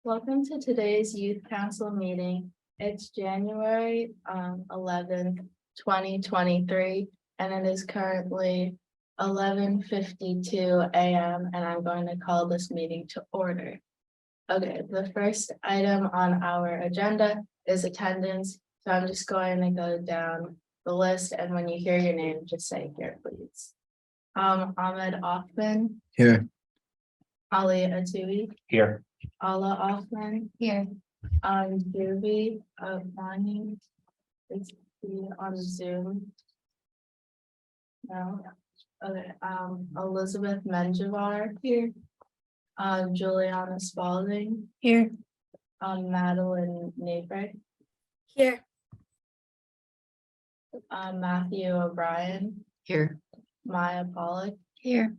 Welcome to today's Youth Council meeting. It's January 11th, 2023, and it is currently 11:52 a.m. and I'm going to call this meeting to order. Okay, the first item on our agenda is attendance. So I'm just going to go down the list, and when you hear your name, just say here, please. Ahmed Othman, Here. Ali Atui, Here. Ala Othman, here. Juvi Vani is on Zoom. No. Okay, Elizabeth Menjivar here. Juliana Spalding here. Madeline Naper here. Matthew O'Brien here. Maya Pollock here.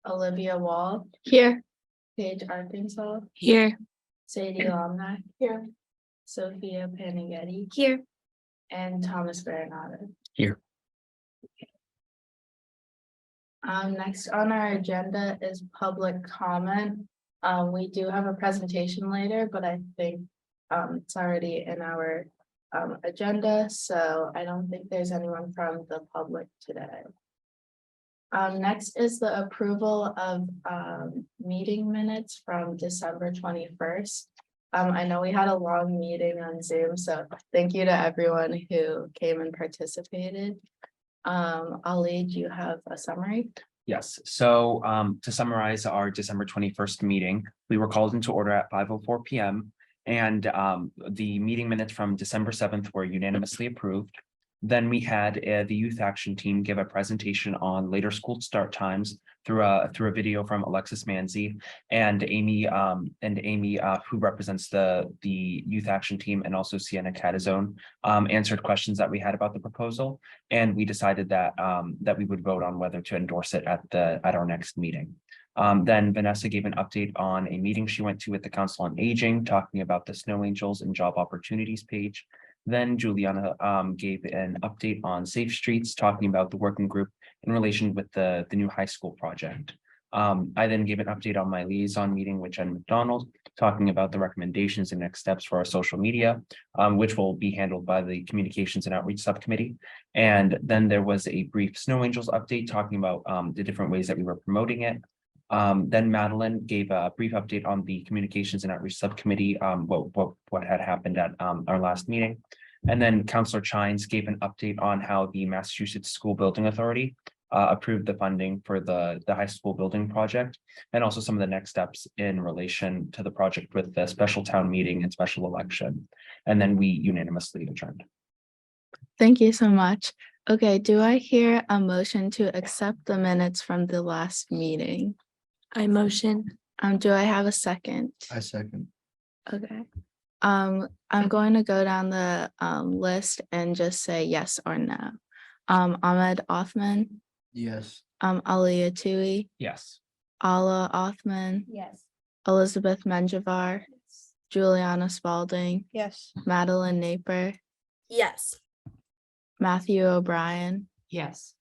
Olivia Wall here. Paige Arkansas here. Sadie Lomnack here. Sophia Panaghetti here. And Thomas Baranata Here. Next on our agenda is public comment. We do have a presentation later, but I think it's already in our agenda, so I don't think there's anyone from the public today. Next is the approval of meeting minutes from December 21st. I know we had a long meeting on Zoom, so thank you to everyone who came and participated. Ali, do you have a summary? Yes. So to summarize our December 21st meeting, we were called into order at 5:04 p.m. and the meeting minutes from December 7th were unanimously approved. Then we had the youth action team give a presentation on later school start times through a video from Alexis Manzi and Amy, who represents the youth action team, and also Sienna Catazone answered questions that we had about the proposal, and we decided that that we would vote on whether to endorse it at our next meeting. Then Vanessa gave an update on a meeting she went to with the Council on Aging, talking about the Snow Angels and job opportunities page. Then Juliana gave an update on Safe Streets, talking about the working group in relation with the new high school project. I then gave an update on my liaison meeting with Jen McDonald, talking about the recommendations and next steps for our social media, which will be handled by the Communications and Outreach Subcommittee. And then there was a brief Snow Angels update, talking about the different ways that we were promoting it. Then Madeline gave a brief update on the Communications and Outreach Subcommittee, what had happened at our last meeting. And then Councillor Chines gave an update on how the Massachusetts School Building Authority approved the funding for the high school building project, and also some of the next steps in relation to the project with the special town meeting and special election. And then we unanimously adjourned. Thank you so much. Okay, do I hear a motion to accept the minutes from the last meeting? I motion. Do I have a second? I second. Okay. I'm going to go down the list and just say yes or no. Ahmed Othman, Yes. Ali Atui, Yes. Ala Othman, Yes. Elizabeth Menjivar, Juliana Spalding, Yes. Madeline Naper, Yes. Matthew O'Brien, Yes.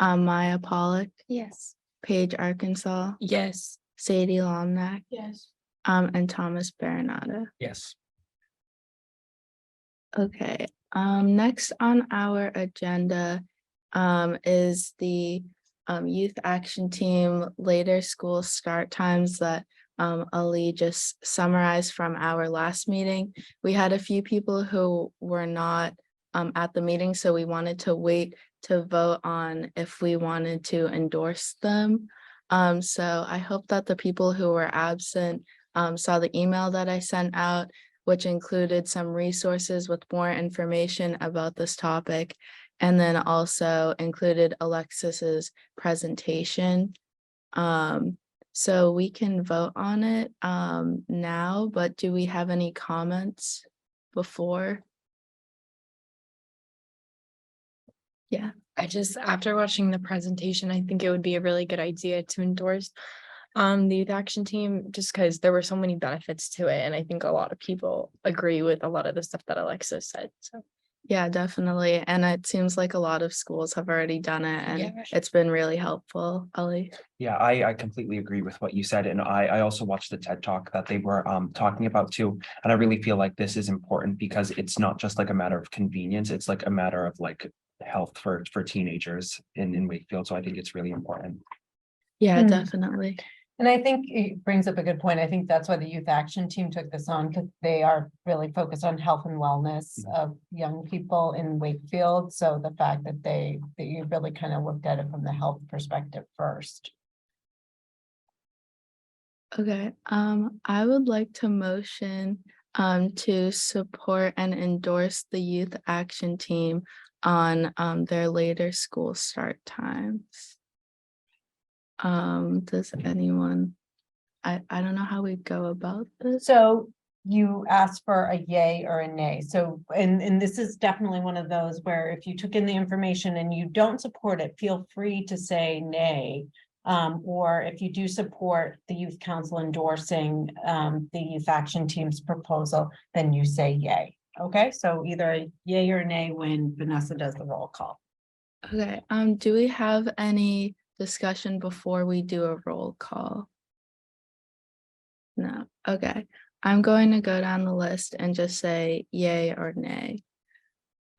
Maya Pollock, Yes. Paige Arkansas, Yes. Sadie Lomnack, Yes. and Thomas Baranata. Yes. Okay, next on our agenda is the youth action team later school start times that Ali just summarized from our last meeting. We had a few people who were not at the meeting, so we wanted to wait to vote on if we wanted to endorse them. So I hope that the people who were absent saw the email that I sent out, which included some resources with more information about this topic, and then also included Alexis's presentation. So we can vote on it now, but do we have any comments before? Yeah. After watching the presentation, I think it would be a really good idea to endorse the youth action team, just because there were so many benefits to it. And I think a lot of people agree with a lot of the stuff that Alexis said. So Yeah, definitely. And it seems like a lot of schools have already done it and Yeah. it's been really helpful, Ellie. Yeah, I completely agree with what you said. And I also watched the TED Talk that they were talking about too. And I really feel like this is important because it's not just like a matter of convenience, it's like a matter of like health for teenagers in Wakefield. So I think it's really important. Yeah, Hmm. definitely. And I think it brings up a good point. I think that's why the youth action team took this on, because they are really focused on health and wellness of young people in Wakefield. So the fact that that you really kind of looked at it from the health perspective first. Okay, I would like to motion to support and endorse the youth action team on their later school start times. Does anyone, I don't know how we go about this. So you asked for a yay or a nay. So, and this is definitely one of those where if you took in the information and you don't support it, feel free to say nay. Or if you do support the youth council endorsing the youth action team's proposal, then you say yay. Okay, so either a yay or nay when Vanessa does the roll call. Okay, do we have any discussion before we do a roll call? No, okay. I'm going to go down the list and just say yay or nay.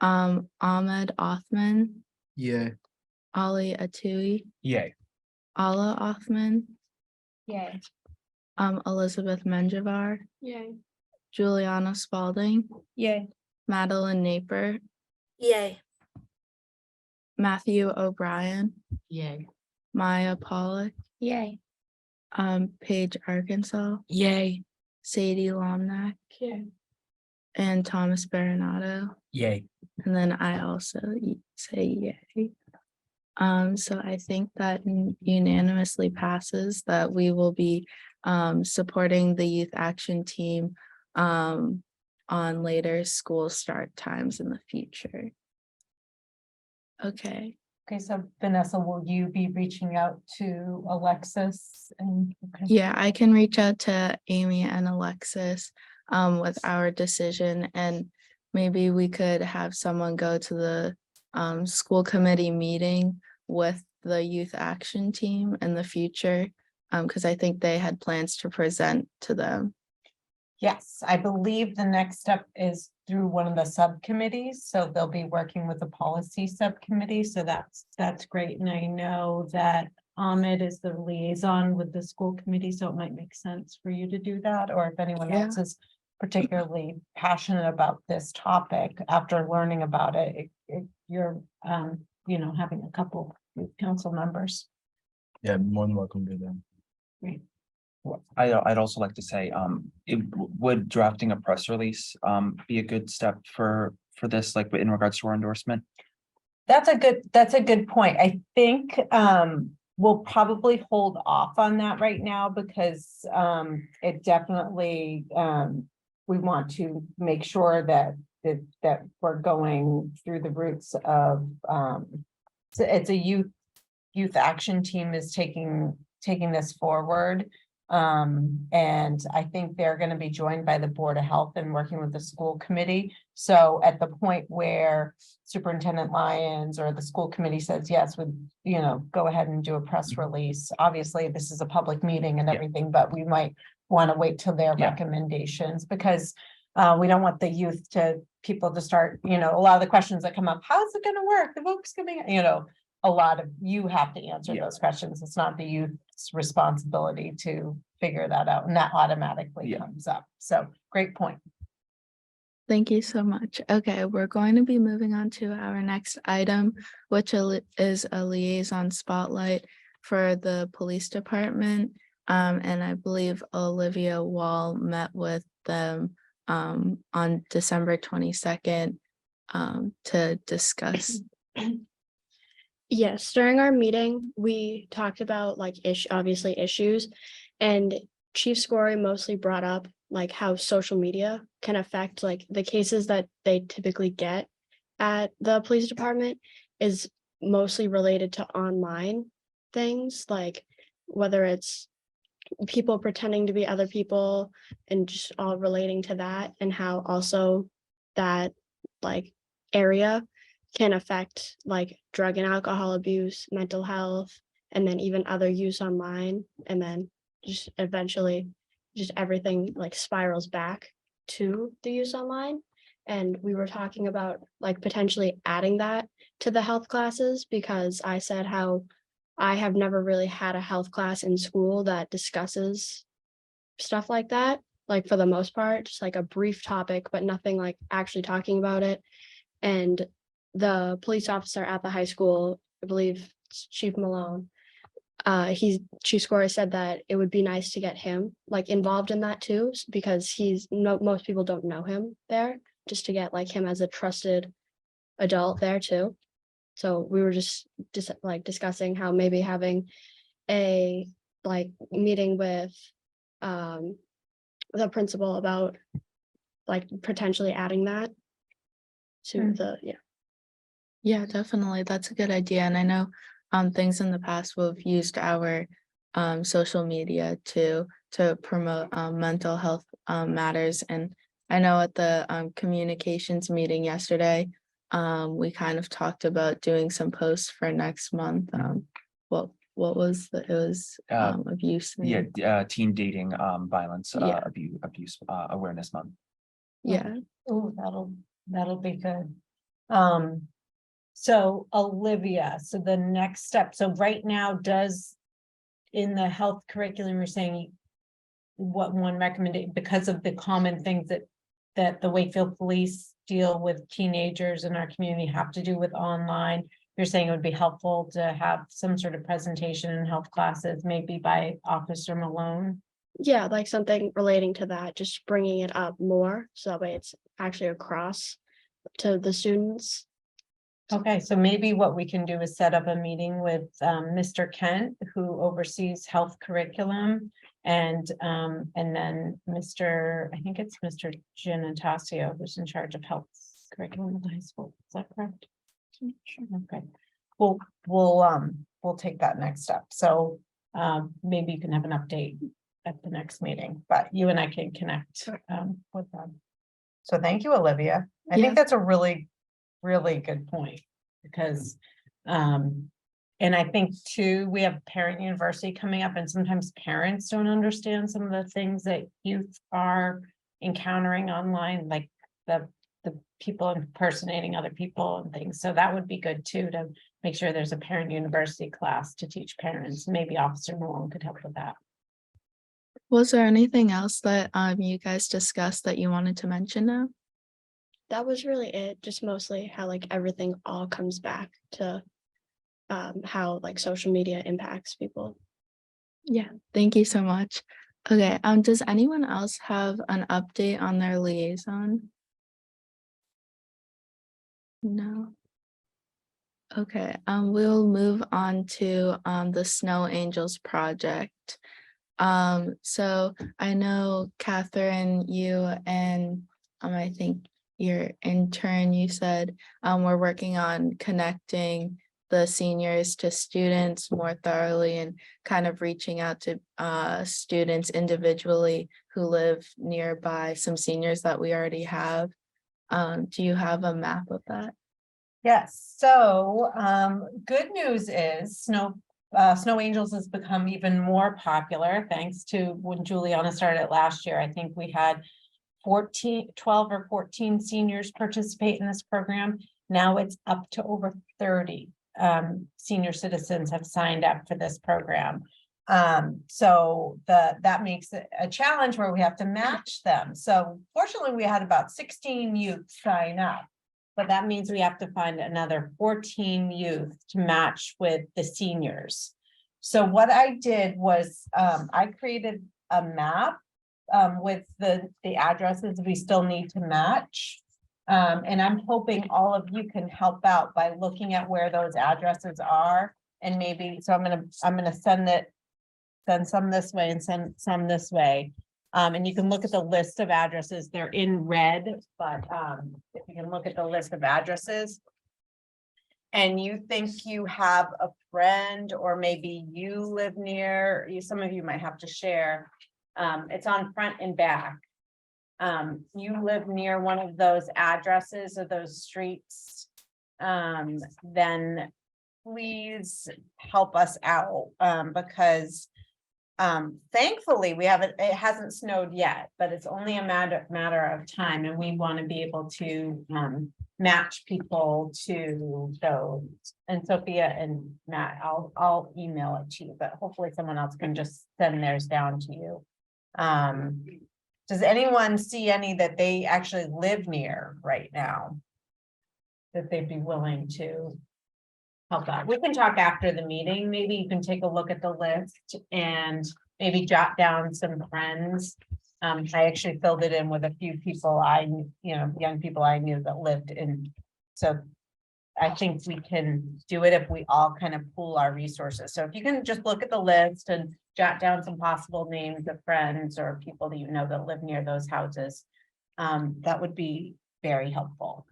Ahmed Othman, Yeah. Ali Atui, Yay. Ala Othman, Yay. Elizabeth Menjivar, Yay. Juliana Spalding, Yay. Madeline Naper, Yay. Matthew O'Brien, Yay. Maya Pollock, Yay. Paige Arkansas, Yay. Sadie Lomnack, Yay. and Thomas Baronato. Yay. And then I also say yay. So I think that unanimously passes that we will be supporting the youth action team on later school start times in the future. Okay. Okay, so Vanessa, will you be reaching out to Alexis and? Okay. Yeah, I can reach out to Amy and Alexis with our decision, and maybe we could have someone go to the school committee meeting with the youth action team in the future, because I think they had plans to present to them. Yes, I believe the next step is through one of the subcommittees, so they'll be working with the policy subcommittee, so that's great. And I know that Ahmed is the liaison with the school committee, so it might make sense for you to do that, or if anyone Yeah. else is particularly passionate about this topic, after learning about it, you're, having a couple of council members. Yeah, more than welcome to them. I'd also like to say, would drafting a press release, be a good step for this, like in regards to our endorsement? That's a good point. I think we'll probably hold off on that right now because it definitely we want to make sure that we're going through the routes of so it's a youth action team is taking this forward. And I think they're going to be joined by the Board of Health and working with the school committee. So at the point where Superintendent Lyons or the school committee says, yes, go ahead and do a press release. Obviously, this is a public meeting and Yeah. everything, but we might want to wait till their Yeah. recommendations because we don't want the people to start, a lot of the questions that come up, how's it going to work? The vote's coming, a lot of you have to answer Yeah. those questions. It's not the youth's responsibility to figure that out, and that automatically Yeah. comes up. So great point. Thank you so much. Okay, we're going to be moving on to our next item, which is a liaison spotlight for the police department. And I believe Olivia Wall met with them on December 22nd to discuss. Yes, during our meeting, we talked about obviously issues, and Chief Scory mostly brought up like how social media can affect like the cases that they typically get at the police department is mostly related to online things, like whether it's people pretending to be other people and just all relating to that, and how also that like area can affect like drug and alcohol abuse, mental health, and then even other use online. And then just eventually just everything like spirals back to the use online. And we were talking about like potentially adding that to the health classes because I said how I have never really had a health class in school that discusses stuff like that. Like for the most part, just like a brief topic, but nothing like actually talking about it. And the police officer at the high school, I believe it's Chief Malone, Chief Scorer said that it would be nice to get him like involved in that too, because most people don't know him there, just to get like him as a trusted adult there too. So we were just like discussing how maybe having a like meeting with the principal about like potentially adding that to the, yeah. Yeah, definitely. That's a good idea. And I know things in the past we've used our social media to promote mental health matters. And I know at the communications meeting yesterday, we kind of talked about doing some posts for next month. What was it was abuse. Yeah, teen dating, violence, Yeah. abuse, awareness month. Yeah. Oh, that'll be good. So Olivia, so the next step, so right now in the health curriculum, you're saying what one recommendation, because of the common things that the Wakefield police deal with teenagers in our community have to do with online. You're saying it would be helpful to have some sort of presentation in health classes, maybe by Officer Malone. Yeah, like something relating to that, just bringing it up more so that way it's actually across to the students. Okay, so maybe what we can do is set up a meeting with Mr. Kent, who oversees health curriculum. And then I think it's Mr. Giannatasio, who's in charge of health curriculum at the high school. Is that correct? Okay, we'll take that next step. So maybe you can have an update at the next meeting, but you and I can connect with them. So thank you, Olivia. I Yeah. think that's a really good point, because and I think too, we have parent university coming up, and sometimes parents don't understand some of the things that youth are encountering online, like the people impersonating other people and things. So that would be good too, to make sure there's a parent university class to teach parents. Maybe Officer Malone could help with that. Was there anything else that you guys discussed that you wanted to mention now? That was really it, just mostly how like everything all comes back to how like social media impacts people. Yeah, thank you so much. Okay, does anyone else have an update on their liaison? No. Okay, we'll move on to the Snow Angels project. So I know Catherine, you and I think your intern, you said we're working on connecting the seniors to students more thoroughly and kind of reaching out to students individually who live nearby some seniors that we already have. Do you have a map of that? Yes, so good news is Snow Angels has become even more popular thanks to when Juliana started it last year. I think we had 12 or 14 seniors participate in this program. Now it's up to over 30 senior citizens have signed up for this program. So that makes it a challenge where we have to match them. So fortunately, we had about 16 youth sign up. But that means we have to find another 14 youth to match with the seniors. So what I did was I created a map with the addresses we still need to match. And I'm hoping all of you can help out by looking at where those addresses are. And maybe, so I'm gonna send some this way and send some this way. And you can look at the list of addresses. They're in red, but if you can look at the list of addresses and you think you have a friend, or maybe you live near, some of you might have to share. It's on front and back. you live near one of those addresses or those streets, then please help us out, because thankfully, it hasn't snowed yet, but it's only a matter of time, and we want to be able to match people to those. And Sophia and Matt, I'll email it to you, but hopefully someone else can just send theirs down to you. Does anyone see any that they actually live near right now? That they'd be willing to help out? We can talk after the meeting. Maybe you can take a look at the list and maybe jot down some friends. I actually filled it in with a few people young people I knew that lived in. So I think we can do it if we all kind of pool our resources. So if you can just look at the list and jot down some possible names of friends or people that you know that live near those houses, that would be very helpful.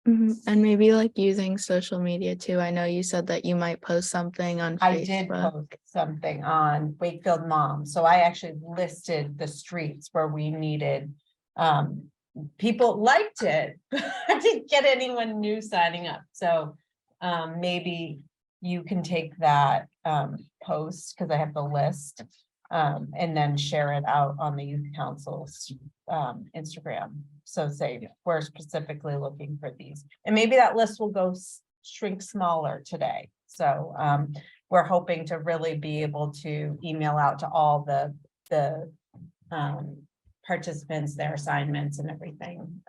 And maybe like using social media too. I know you said that you might post something on I did Facebook. post something on Wakefield Mom, so I actually listed the streets where we needed. People liked it, but I didn't get anyone new signing up, so maybe you can take that post, because I have the list, and then share it out on the youth council's Instagram. So say we're specifically looking for these, and maybe that list will go shrink smaller today. So we're hoping to really be able to email out to all the participants, their assignments and everything.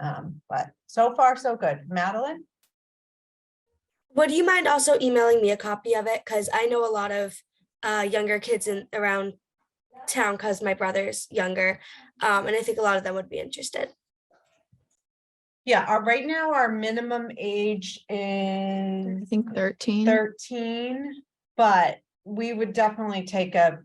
But so far so good. Madeline? Would you mind also emailing me a copy of it? Because I know a lot of younger kids around town, because my brother's younger, and I think a lot of them would be interested. Yeah, right now our minimum age is I think 13. 13, but we would definitely take a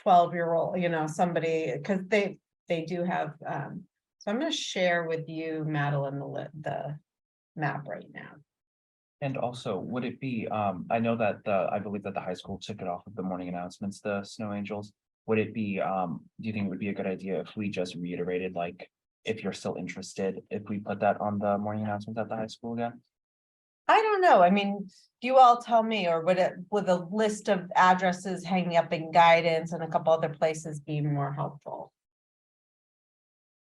12-year-old, somebody, because they do have, so I'm going to share with you, Madeline, the map right now. And also, would it be, I know that I believe that the high school took it off of the morning announcements, the Snow Angels. Would it be, do you think it would be a good idea if we just reiterated, like, if you're still interested, if we put that on the morning announcements at the high school again? I don't know. I mean, you all tell me, or would a list of addresses hanging up in guidance and a couple other places be more helpful?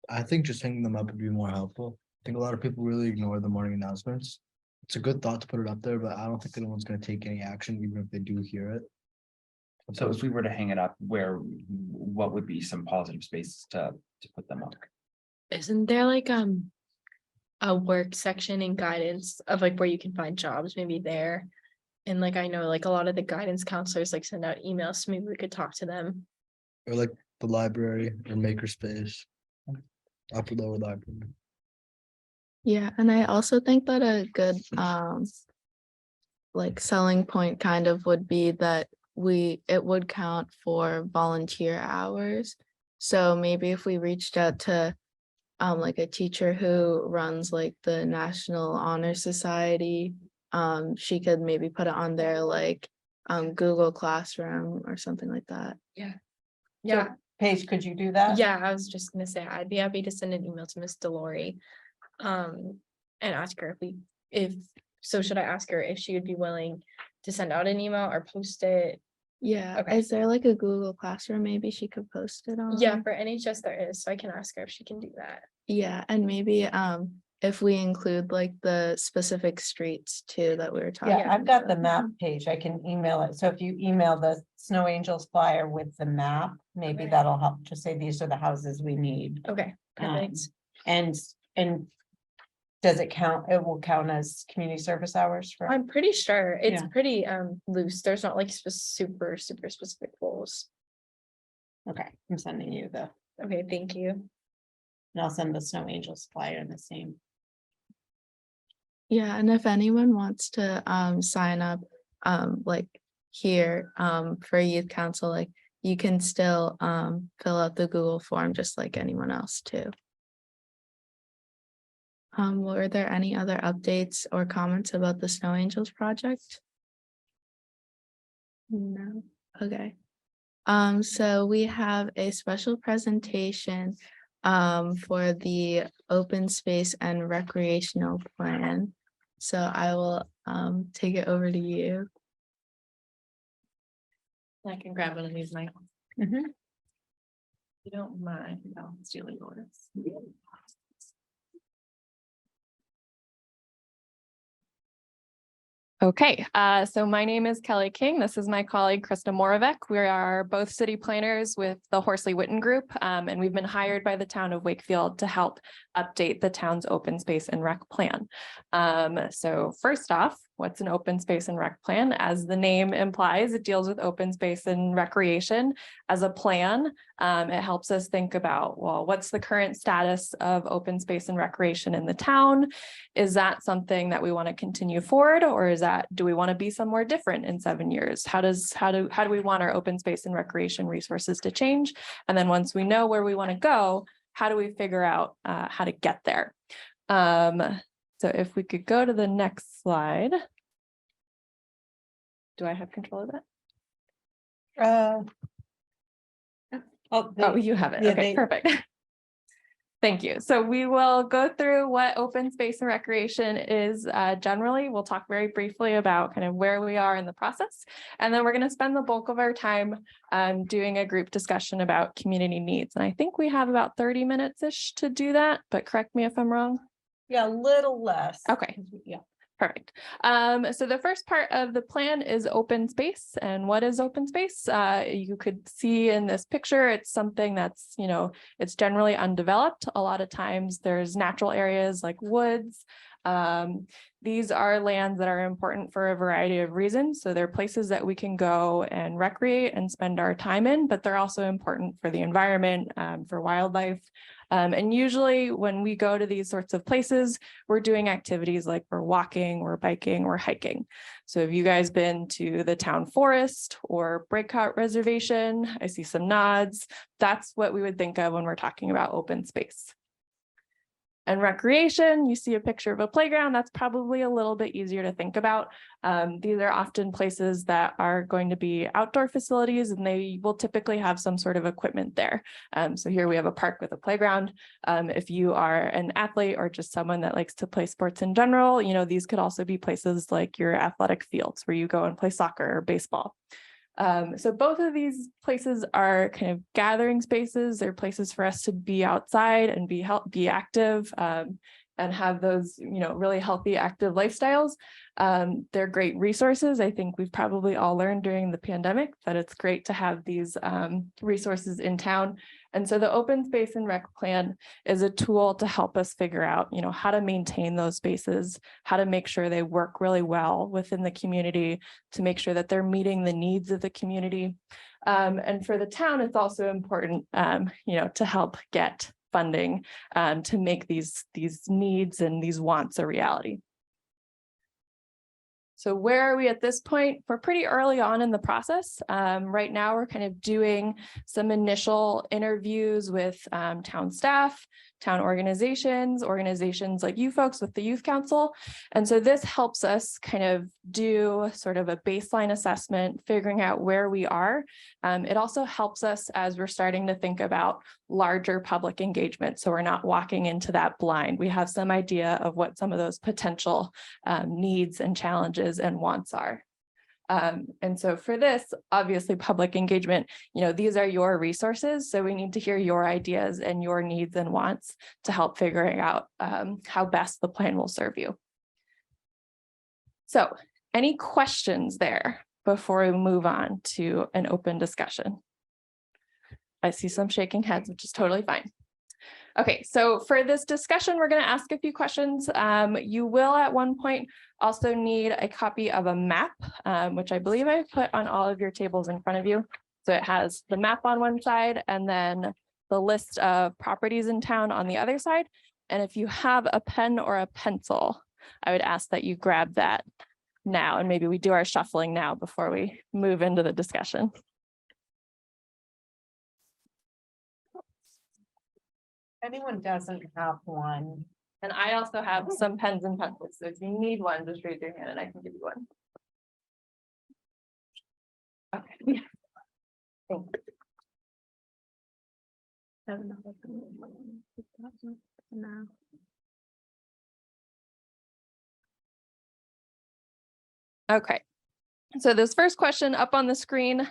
I think just hanging them up would be more helpful. I think a lot of people really ignore the morning announcements. It's a good thought to put it up there, but I don't think anyone's going to take any action, even if they do hear it. So if we were to hang it up, what would be some positive spaces to put them up? Isn't there like a work section in guidance of like where you can find jobs, maybe there? And like I know like a lot of the guidance counselors like send out emails, so maybe we could talk to them. Or like the library or makerspace, upper lower library. Yeah, and I also think that a good like selling point kind of would be that it would count for volunteer hours. So maybe if we reached out to like a teacher who runs like the National Honor Society, she could maybe put it on their like Google Classroom or something like that. Yeah. Paige, could you do that? Yeah, I was just gonna say, I'd be happy to send an email to Miss Delory. And ask her should I ask her if she would be willing to send out an email or post it? Yeah, Okay. is there like a Google Classroom maybe she could post it on? Yeah, for NHS there is, so I can ask her if she can do that. Yeah, and maybe if we include like the specific streets too that we were talking. Yeah, I've got the about. map page. I can email it. So if you email the Snow Angels flyer with the map, maybe that'll help to say these are the houses we need. Okay, perfect. And does it count? It will count as community service hours for? I'm pretty sure it's Yeah. pretty loose. There's not like super specific goals. Okay, I'm sending you Okay, thank you. and I'll send the Snow Angels flyer in the same. Yeah, and if anyone wants to sign up like here for youth council, like you can still fill out the Google form just like anyone else too. Were there any other updates or comments about the Snow Angels project? No. Okay. So we have a special presentation for the open space and recreational plan. So I will take it over to you. I can grab one of these, Michael. Mhm. You don't mind, I'll steal yours. Okay, so my name is Kelly King. This is my colleague Krista Moravec. We are both city planners with the Horsley Witten Group, and we've been hired by the town of Wakefield to help update the town's open space and rec plan. So first off, what's an open space and rec plan? As the name implies, it deals with open space and recreation as a plan. It helps us think about, well, what's the current status of open space and recreation in the town? Is that something that we want to continue forward, or is that, do we want to be somewhere different in 7 years? How do we want our open space and recreation resources to change? And then once we know where we want to go, how do we figure out how to get there? So if we could go to the next slide. Do I have control of that? Oh, you have it. yeah, Okay, perfect. Thank you. So we will go through what open space and recreation is generally. We'll talk very briefly about kind of where we are in the process. And then we're going to spend the bulk of our time doing a group discussion about community needs. And I think we have about 30 minutes-ish to do that, but correct me if I'm wrong. Yeah, a little less. Okay. Yeah. Perfect. So the first part of the plan is open space. And what is open space? You could see in this picture, it's something that's, it's generally undeveloped. A lot of times there's natural areas like woods. These are lands that are important for a variety of reasons. So they're places that we can go and recreate and spend our time in, but they're also important for the environment, for wildlife. And usually when we go to these sorts of places, we're doing activities like we're walking, we're biking, we're hiking. So have you guys been to the town forest or breakout reservation? I see some nods. That's what we would think of when we're talking about open space. And recreation, you see a picture of a playground, that's probably a little bit easier to think about. These are often places that are going to be outdoor facilities, and they will typically have some sort of equipment there. So here we have a park with a playground. If you are an athlete or just someone that likes to play sports in general, these could also be places like your athletic fields where you go and play soccer or baseball. So both of these places are kind of gathering spaces. They're places for us to be outside and be active and have those, really healthy, active lifestyles. They're great resources. I think we've probably all learned during the pandemic that it's great to have these resources in town. And so the open space and rec plan is a tool to help us figure out, how to maintain those spaces, how to make sure they work really well within the community, to make sure that they're meeting the needs of the community. And for the town, it's also important, to help get funding to make these needs and these wants a reality. So where are we at this point? We're pretty early on in the process. Right now, we're kind of doing some initial interviews with town staff, town organizations like you folks with the Youth Council. And so this helps us kind of do sort of a baseline assessment, figuring out where we are. It also helps us as we're starting to think about larger public engagement. So we're not walking into that blind. We have some idea of what some of those potential needs and challenges and wants are. And so for this, obviously public engagement, these are your resources. So we need to hear your ideas and your needs and wants to help figuring out how best the plan will serve you. So any questions there before we move on to an open discussion? I see some shaking heads, which is totally fine. Okay, so for this discussion, we're going to ask a few questions. You will at one point also need a copy of a map, which I believe I put on all of your tables in front of you. So it has the map on one side and then the list of properties in town on the other side. And if you have a pen or a pencil, I would ask that you grab that now, and maybe we do our shuffling now before we move into the discussion. Anyone doesn't have one. And I also have some pens and pencils. So if you need one, just raise your hand and I can give you one. Okay. Thank you. Now. Okay, so this first question up on the screen.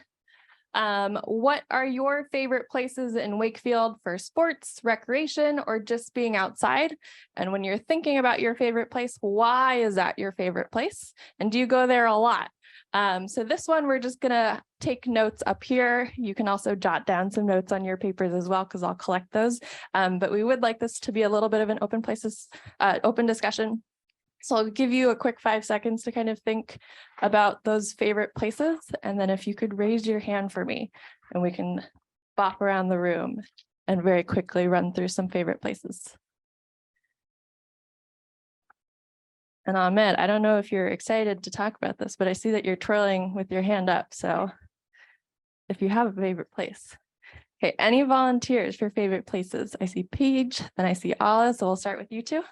What are your favorite places in Wakefield for sports, recreation, or just being outside? And when you're thinking about your favorite place, why is that your favorite place? And do you go there a lot? So this one, we're just gonna take notes up here. You can also jot down some notes on your papers as well, because I'll collect those. But we would like this to be a little bit of an open discussion. So I'll give you a quick 5 seconds to kind of think about those favorite places. And then if you could raise your hand for me and we can bop around the room and very quickly run through some favorite places. And Ahmed, I don't know if you're excited to talk about this, but I see that you're twirling with your hand up. So if you have a favorite place. Okay, any volunteers for favorite places? I see Paige, then I see Ala, so we'll start with you two.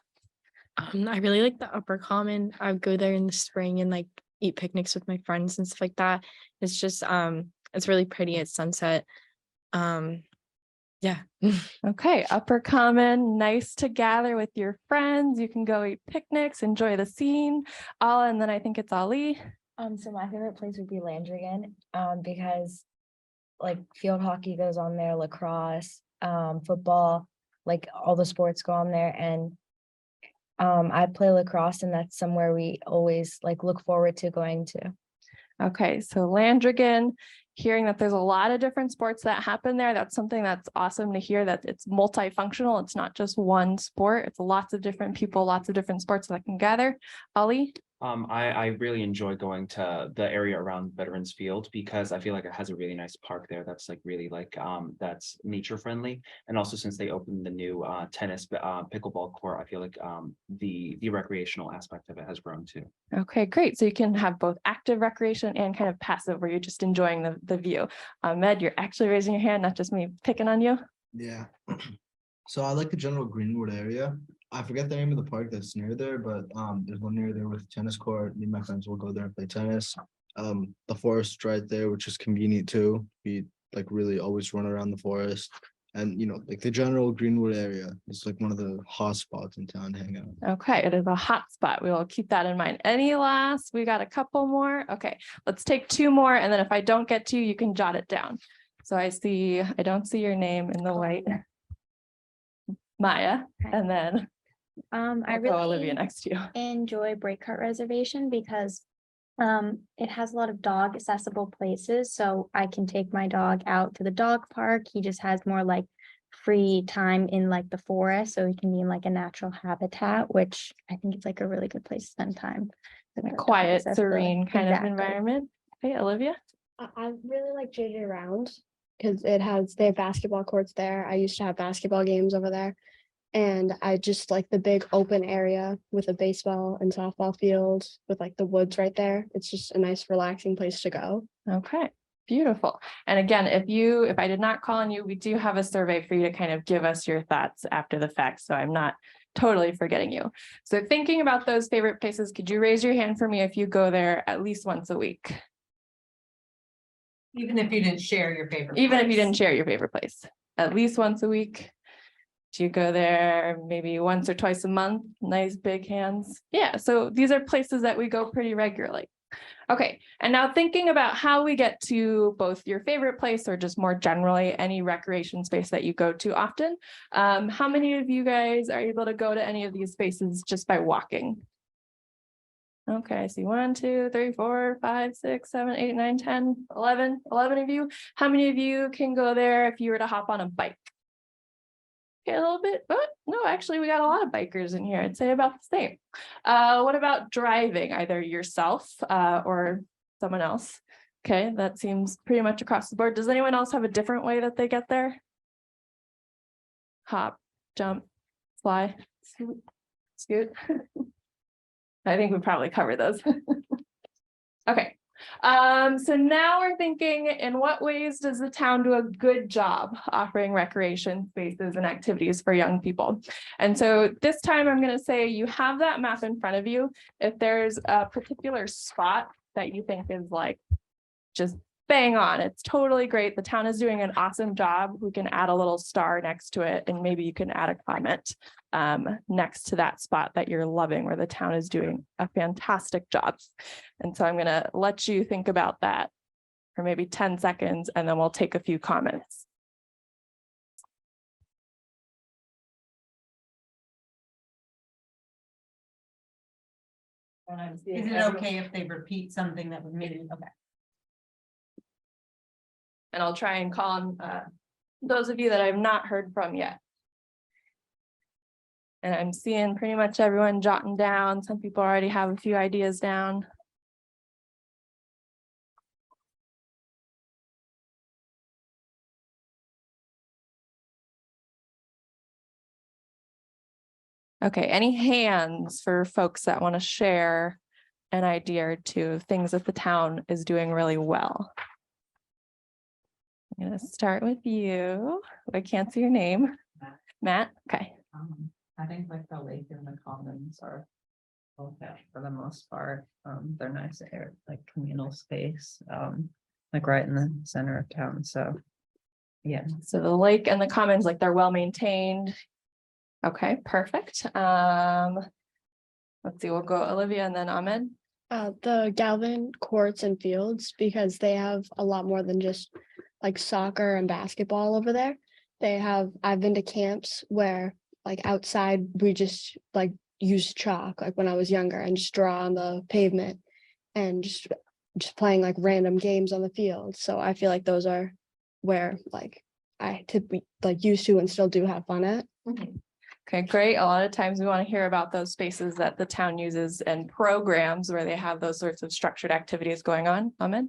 I really like the Upper Common. I would go there in the spring and like eat picnics with my friends and stuff like that. It's just it's really pretty at sunset. Yeah. Okay, Upper Common, nice to gather with your friends. You can go eat picnics, enjoy the scene. Ala, and then I think it's Ali. So my favorite place would be Landrigan, because like field hockey goes on there, lacrosse, football, like all the sports go on there, and I play lacrosse, and that's somewhere we always like look forward to going to. Okay, so Landrigan, hearing that there's a lot of different sports that happen there, that's something that's awesome to hear, that it's multifunctional. It's not just one sport. It's lots of different people, lots of different sports that can gather. Ali? I really enjoy going to the area around Veterans Field because I feel like it has a really nice park there that's like really like that's nature friendly. And also since they opened the new tennis pickleball court, I feel like the recreational aspect of it has grown too. Okay, great. So you can have both active recreation and kind of passive where you're just enjoying the view. Ahmed, you're actually raising your hand, not just me picking on you. Yeah. So I like the general Greenwood area. I forget the name of the park that's near there, but there's one near there with a tennis court. Me and my friends will go there and play tennis. The forest right there, which is convenient too. We like really always run around the forest. And you know, like the general Greenwood area is like one of the hot spots in town to hang out. Okay, it is a hot spot. We will keep that in mind. Any last? We got a couple more. Okay, let's take 2 more. And then if I don't get to, you can jot it down. So I don't see your name in the white. Maya, and then I I'll go Olivia really next to you. enjoy Breakheart Reservation because it has a lot of dog accessible places. So I can take my dog out to the dog park. He just has more like free time in like the forest. So he can be in like a natural habitat, which I think it's like a really good place to spend time. with A the dog quiet, accessibility. serene kind of Exactly. environment. Okay, Olivia. I really like JJ Round because they have basketball courts there. I used to have basketball games over there. And I just like the big open area with a baseball and softball field with like the woods right there. It's just a nice relaxing place to go. Okay, beautiful. And again, if I did not call on you, we do have a survey for you to kind of give us your thoughts after the fact. So I'm not totally forgetting you. So thinking about those favorite places, could you raise your hand for me if you go there at least once a week? Even if you didn't share your favorite. Even if you place. didn't share your favorite place, at least once a week. Do you go there maybe once or twice a month? Nice big hands. Yeah, so these are places that we go pretty regularly. Okay, and now thinking about how we get to both your favorite place or just more generally any recreation space that you go to often. How many of you guys are able to go to any of these spaces just by walking? Okay, I see 1, 2, 3, 4, 5, 6, 7, 8, 9, 10, 11 of you. How many of you can go there if you were to hop on a bike? Okay, a little bit, but no, actually, we got a lot of bikers in here. I'd say about the same. What about driving, either yourself or someone else? Okay, that seems pretty much across the board. Does anyone else have a different way that they get there? Hop, jump, fly, scoot. I think we probably covered those. Okay. So now we're thinking, in what ways does the town do a good job offering recreation spaces and activities for young people? And so this time I'm going to say you have that map in front of you. If there's a particular spot that you think is like just bang on. It's totally great. The town is doing an awesome job. We can add a little star next to it, and maybe you can add a comment next to that spot that you're loving, where the town is doing a fantastic job. And so I'm going to let you think about that for maybe 10 seconds, and then we'll take a few comments. Is it okay if they repeat something that was maybe, okay. And I'll try and call on those of you that I've not heard from yet. And I'm seeing pretty much everyone jotting down. Some people already have a few ideas down. Okay, any hands for folks that want to share an idea or two of things that the town is doing really well? I'm gonna start with you. I can't see your name. Matt, okay. I think like the lake and the commons are okay for the most part. They're nice air, like communal space, like right in the center of town. So yeah. So the lake and the commons, like they're well maintained. Okay, perfect. Let's see, we'll go Olivia and then Ahmed. The Galvin courts and fields, because they have a lot more than just like soccer and basketball over there. I've been to camps where like outside we just like use chalk, like when I was younger, and just draw on the pavement and just playing like random games on the field. So I feel like those are where like I typically like used to and still do have fun at. Okay, great. A lot of times we want to hear about those spaces that the town uses and programs where they have those sorts of structured activities going on. Ahmed?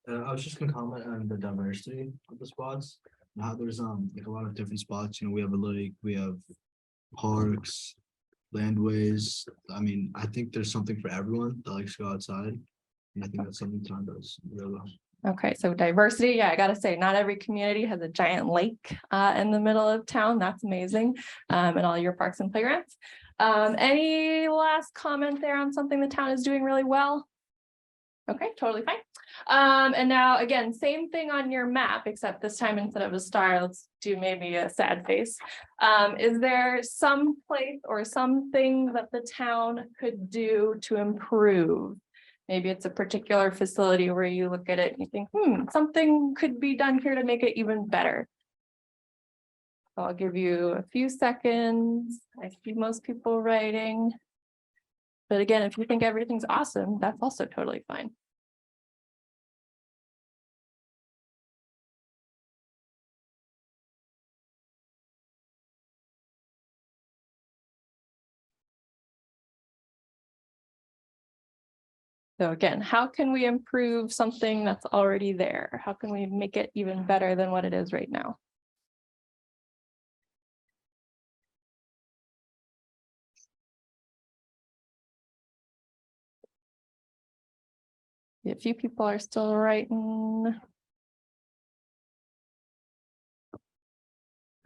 I was just gonna comment on the diversity of the spots, and how there's like a lot of different spots. You know, we have a lake, we have parks, landways. I mean, I think there's something for everyone that likes to go outside, and I think that's something town does really well. Okay, so diversity. Yeah, I gotta say, not every community has a giant lake in the middle of town. That's amazing. And all your parks and playgrounds. Any last comment there on something the town is doing really well? Okay, totally fine. And now again, same thing on your map, except this time instead of a star, let's do maybe a sad face. Is there some place or something that the town could do to improve? Maybe it's a particular facility where you look at it and you think, something could be done here to make it even better. So I'll give you a few seconds. I see most people writing. But again, if you think everything's awesome, that's also totally fine. So again, how can we improve something that's already there? How can we make it even better than what it is right now? A few people are still writing.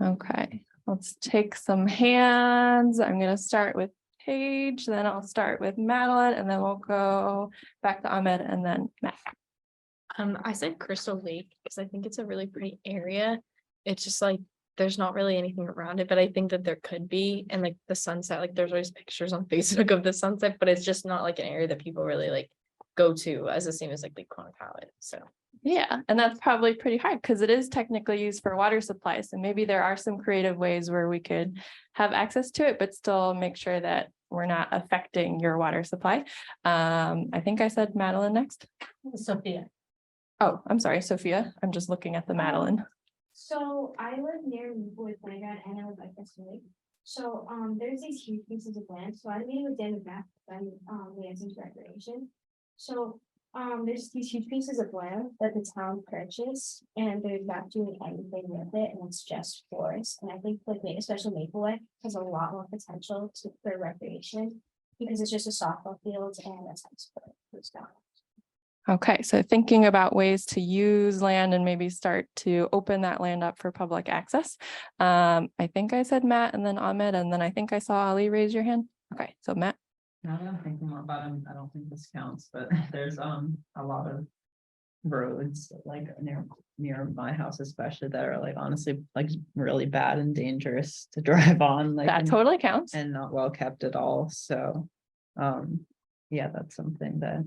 Okay, let's take some hands. I'm going to start with Paige, then I'll start with Madeline, and then we'll go back to Ahmed and then Matt. I said Crystal Lake because I think it's a really pretty area. It's just like there's not really anything around it, but I think that there could be. And like the sunset, like there's always pictures on Facebook of the sunset, but it's just not like an area that people really like go to as the same as like Lake Quannacowa. So yeah, and that's probably pretty hard because it is technically used for water supply. So maybe there are some creative ways where we could have access to it, but still make sure that we're not affecting your water supply. I think I said Madeline next. Sophia. Oh, I'm sorry, Sophia. I'm just looking at the Madeline. So I live near with Playground and I live like this way. So there's these huge pieces of land. So I'm meeting with Dan McGrath and Lansing's Recreation. So there's these huge pieces of land that the town purchased and they're not doing anything with it, and it's just forest. And I think like especially Maplewood has a lot more potential for recreation because it's just a softball field and a tennis court. Okay, so thinking about ways to use land and maybe start to open that land up for public access. I think I said Matt and then Ahmed, and then I think I saw Ali raise your hand. Okay, so Matt. Now that I'm thinking more about him, I don't think this counts, but there's a lot of roads like near my house especially that are like honestly like really bad and dangerous to drive on, like That totally counts. and not well kept at all. So yeah, that's something that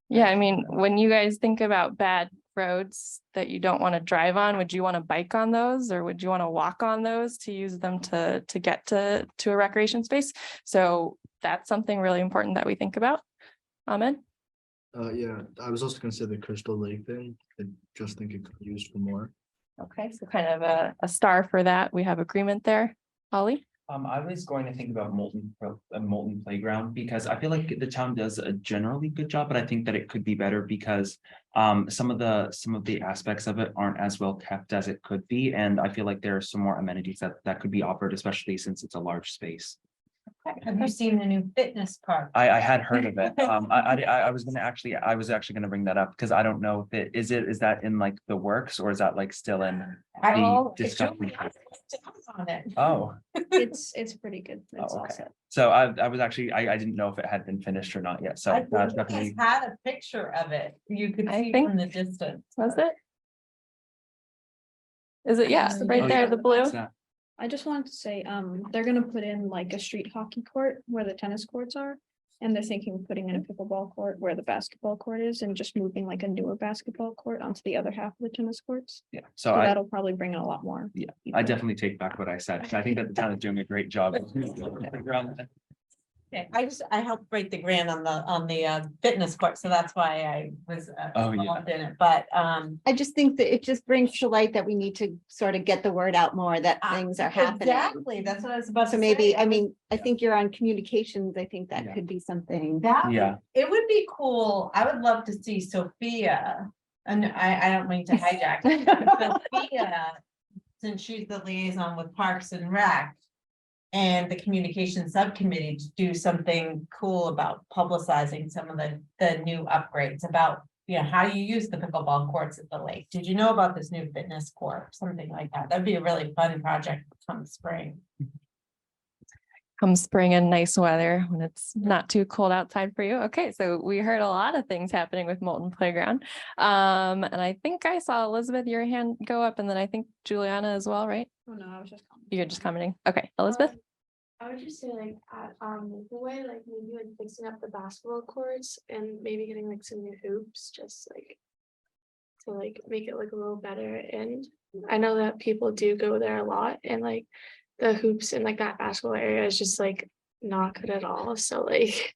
Yeah, I mean, when you guys think about bad roads that you don't want to drive on, would you want to bike on those, or would you want to walk on those to use them to get to a recreation space? So that's something really important that we think about. Ahmed? Yeah, I was also gonna say the Crystal Lake thing. I just think it could be used for more. Okay, so kind of a star for that. We have agreement there. Ollie? I was going to think about Molten Playground, because I feel like the town does a generally good job, but I think that it could be better because some of the aspects of it aren't as well kept as it could be, and I feel like there are some more amenities that could be offered, especially since it's a large space. Have you seen the new fitness park? I had heard of it. I was actually gonna bring that up because I don't know if is that in like the works, or is that like still in the discussion? On it. Oh, It's pretty good. oh, It's all okay. set. So I was actually, I didn't know if it had been finished or not yet. So I that's think definitely. he's had a picture of it. You could I see think- from the distance. Was it? Is it? Yeah, right Oh, there, yeah. the blue. What's that? I just wanted to say, they're gonna put in like a street hockey court where the tennis courts are. And they're thinking of putting in a pickleball court where the basketball court is and just moving like a newer basketball court onto the other half of the tennis courts. Yeah, So so that'll probably bring in a lot more. yeah, people. I definitely take back what I said. I think that the town is doing a great job. Okay, I helped write the grant on the fitness court, so that's why I was Oh, yeah. involved in it, but I just think that it just brings to light that we need to sort of get the word out more that things are happening. Exactly, that's what I was about to So say. maybe, I mean, I think you're on communications. I think that Yeah. could be something. Yeah. It would be cool. I would love to see Sophia, and I don't mean to hijack. Sophia, since she's the liaison with Parks and Rec and the communication subcommittee, to do something cool about publicizing some of the new upgrades about, you know, how you use the pickleball courts at the lake. Did you know about this new fitness court? Something like that. That'd be a really fun project come spring. Come spring and nice weather when it's not too cold outside for you. Okay, so we heard a lot of things happening with Molten Playground. And I think I saw Elizabeth, your hand go up, and then I think Juliana as well, right? Oh, no, I was just. You're just commenting. Okay, Elizabeth? I would just say like at the way like maybe like fixing up the basketball courts and maybe getting like some new hoops, just like to like make it look a little better. And I know that people do go there a lot, and like the hoops in like that basketball area is just like not good at all. So like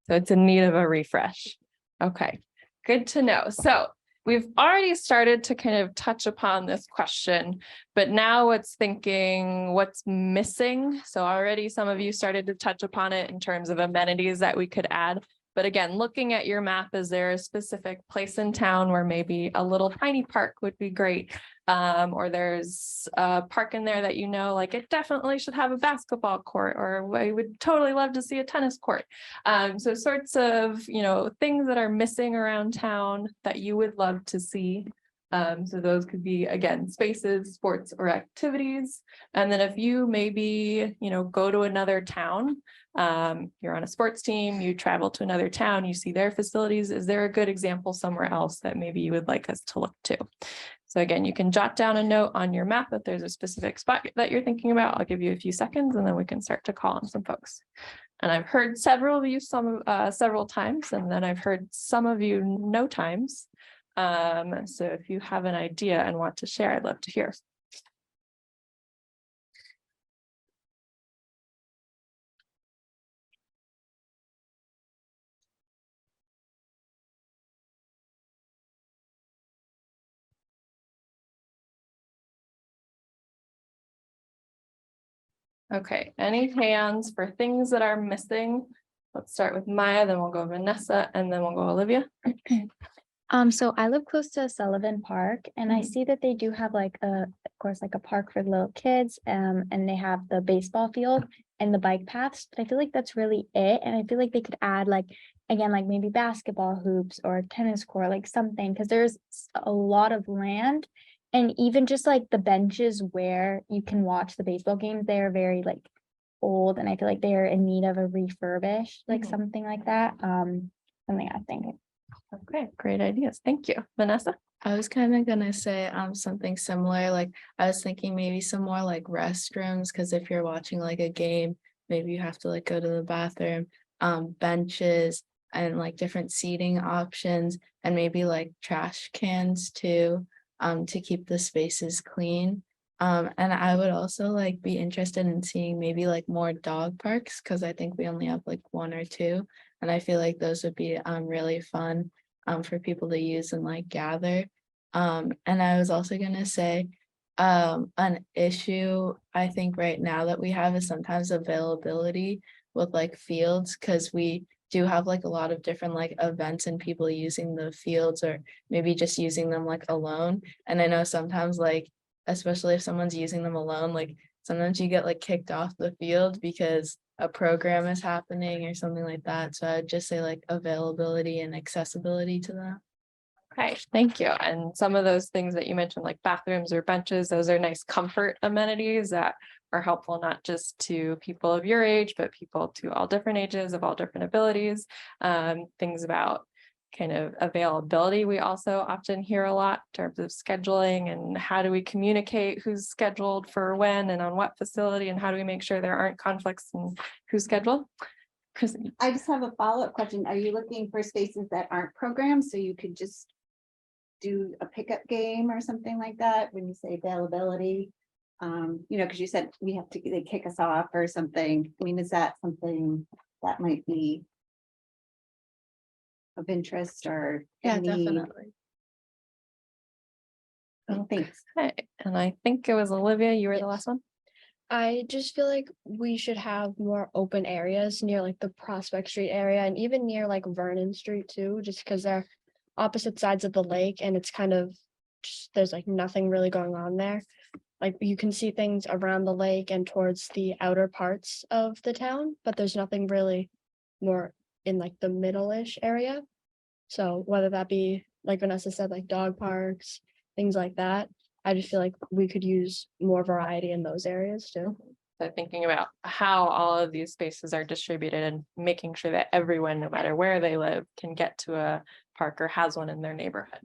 So it's in need of a refresh. Okay, good to know. So we've already started to kind of touch upon this question, but now it's thinking what's missing. So already some of you started to touch upon it in terms of amenities that we could add. But again, looking at your map, is there a specific place in town where maybe a little tiny park would be great? Or there's a park in there that you know, like it definitely should have a basketball court, or we would totally love to see a tennis court. So sorts of, you know, things that are missing around town that you would love to see. So those could be, again, spaces, sports, or activities. And then if you maybe, you know, go to another town, you're on a sports team, you travel to another town, you see their facilities. Is there a good example somewhere else that maybe you would like us to look to? So again, you can jot down a note on your map if there's a specific spot that you're thinking about. I'll give you a few seconds and then we can start to call on some folks. And I've heard several of you several times, and then I've heard some of you no times. So if you have an idea and want to share, I'd love to hear. Okay, any hands for things that are missing? Let's start with Maya, then we'll go Vanessa, and then we'll go Olivia. So I live close to Sullivan Park, and I see that they do have like of course, like a park for little kids, and they have the baseball field and the bike paths. But I feel like that's really it, and I feel like they could add like, again, like maybe basketball hoops or a tennis court, like something, because there's a lot of land, and even just like the benches where you can watch the baseball games, they're very like old, and I feel like they're in need of a refurbish, like something like that. Something I think. Okay, great ideas. Thank you. Vanessa? I was kind of gonna say something similar, like I was thinking maybe some more like restrooms, because if you're watching like a game, maybe you have to like go to the bathroom, benches and like different seating options and maybe like trash cans too, to keep the spaces clean. And I would also like be interested in seeing maybe like more dog parks, because I think we only have like one or two, and I feel like those would be really fun for people to use and like gather. And I was also gonna say, an issue I think right now that we have is sometimes availability with like fields, because we do have like a lot of different like events and people using the fields or maybe just using them like alone. And I know sometimes like, especially if someone's using them alone, like sometimes you get like kicked off the field because a program is happening or something like that. So I'd just say like availability and accessibility to that. Okay, thank you. And some of those things that you mentioned, like bathrooms or benches, those are nice comfort amenities that are helpful not just to people of your age, but people to all different ages of all different abilities. Things about kind of availability. We also often hear a lot in terms of scheduling and how do we communicate who's scheduled for when and on what facility, and how do we make sure there aren't conflicts in who's scheduled. Chris, I just have a follow-up question. Are you looking for spaces that aren't programmed so you could just do a pickup game or something like that when you say availability? Because you said we have to, they kick us off or something. I mean, is that something that might be of interest or? Yeah, any- definitely. Thanks. okay, and I think it was Olivia, you were the last one. I just feel like we should have more open areas near like the Prospect Street area and even near like Vernon Street too, just because they're opposite sides of the lake and it's kind of just, there's like nothing really going on there. Like you can see things around the lake and towards the outer parts of the town, but there's nothing really more in like the middle-ish area. So whether that be, like Vanessa said, like dog parks, things like that, I just feel like we could use more variety in those areas too. So thinking about how all of these spaces are distributed and making sure that everyone, no matter where they live, can get to a park or has one in their neighborhood.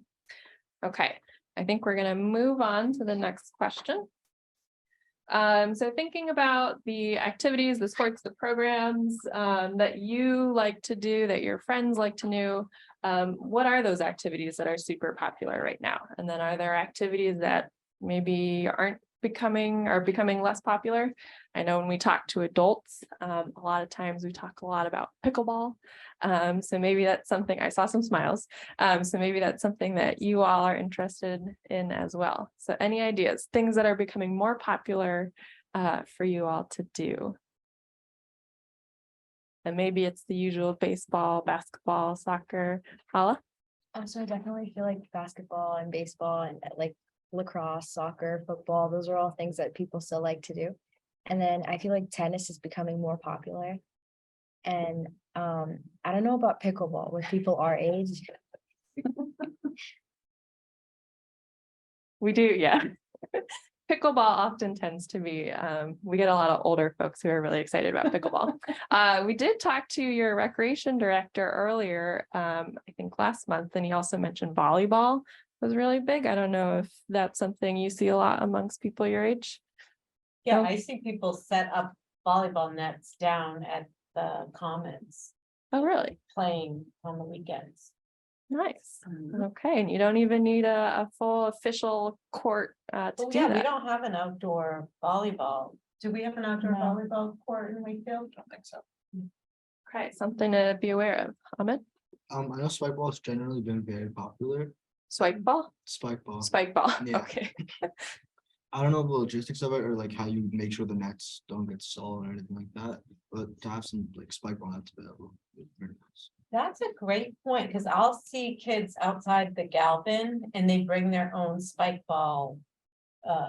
Okay, I think we're going to move on to the next question. So thinking about the activities, the sports, the programs that you like to do, that your friends like to do, what are those activities that are super popular right now? And then are there activities that maybe aren't becoming less popular? I know when we talk to adults, a lot of times we talk a lot about pickleball. So maybe that's something, I saw some smiles. So maybe that's something that you all are interested in as well. So any ideas, things that are becoming more popular for you all to do? And maybe it's the usual baseball, basketball, soccer. Hala? So I definitely feel like basketball and baseball and like lacrosse, soccer, football, those are all things that people still like to do. And then I feel like tennis is becoming more popular. And I don't know about pickleball with people our age. We do, yeah. Pickleball often tends to be, we get a lot of older folks who are really excited about pickleball. We did talk to your recreation director earlier, I think last month, and he also mentioned volleyball was really big. I don't know if that's something you see a lot amongst people your age. Yeah, No? I see people set up volleyball nets down at the commons, Oh, really? playing on the weekends. Nice. Okay, and you don't even need a full official court to Well, do yeah, we that. don't have an outdoor volleyball. Do we have an outdoor No. volleyball court in Wakefield? I don't think so. Okay, something to be aware of. Ahmed? I know spike ball has generally been very popular. Spike ball? Spike ball. Spike ball, Yeah. okay. I don't know the logistics of it or like how you make sure the nets don't get stolen or anything like that, but to have some like spike ball nets available would be very nice. That's a great point, because I'll see kids outside the Galvin and they bring their own spike ball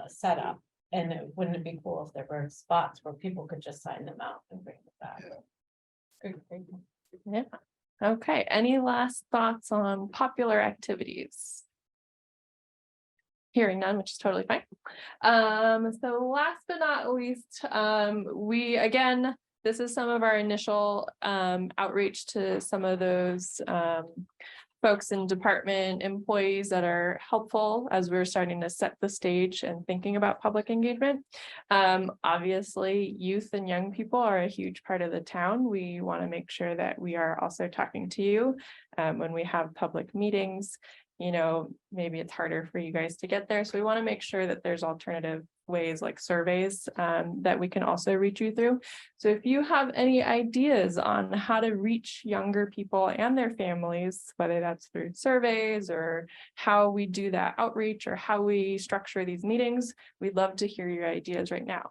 setup. And wouldn't it be cool if there were spots where people could just sign them out and bring them back? Yeah. Great. Yeah. Okay, any last thoughts on popular activities? Hearing none, which is totally fine. So last but not least, this is some of our initial outreach to some of those folks in department, employees that are helpful as we're starting to set the stage and thinking about public engagement. Obviously, youth and young people are a huge part of the town. We want to make sure that we are also talking to you when we have public meetings. You know, maybe it's harder for you guys to get there. So we want to make sure that there's alternative ways like surveys that we can also reach you through. So if you have any ideas on how to reach younger people and their families, whether that's through surveys or how we do that outreach or how we structure these meetings, we'd love to hear your ideas right now.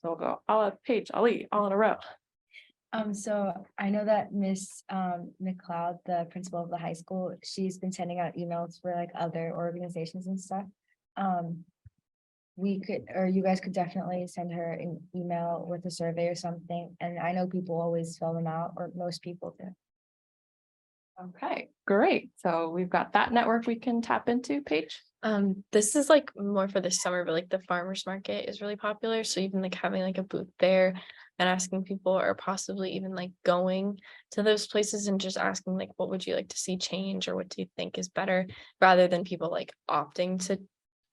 So we'll go Paige, Ali, all in a row. So I know that Miss McLeod, the principal of the high school, she's been sending out emails for like other organizations and stuff. We could, or you guys could definitely send her an email with a survey or something. And I know people always fill them out, or most people do. Okay, great. So we've got that network we can tap into, Paige. This is like more for the summer, but like the farmers market is really popular. So even like having like a booth there and asking people, or possibly even like going to those places and just asking like, what would you like to see change, or what do you think is better, rather than people like opting to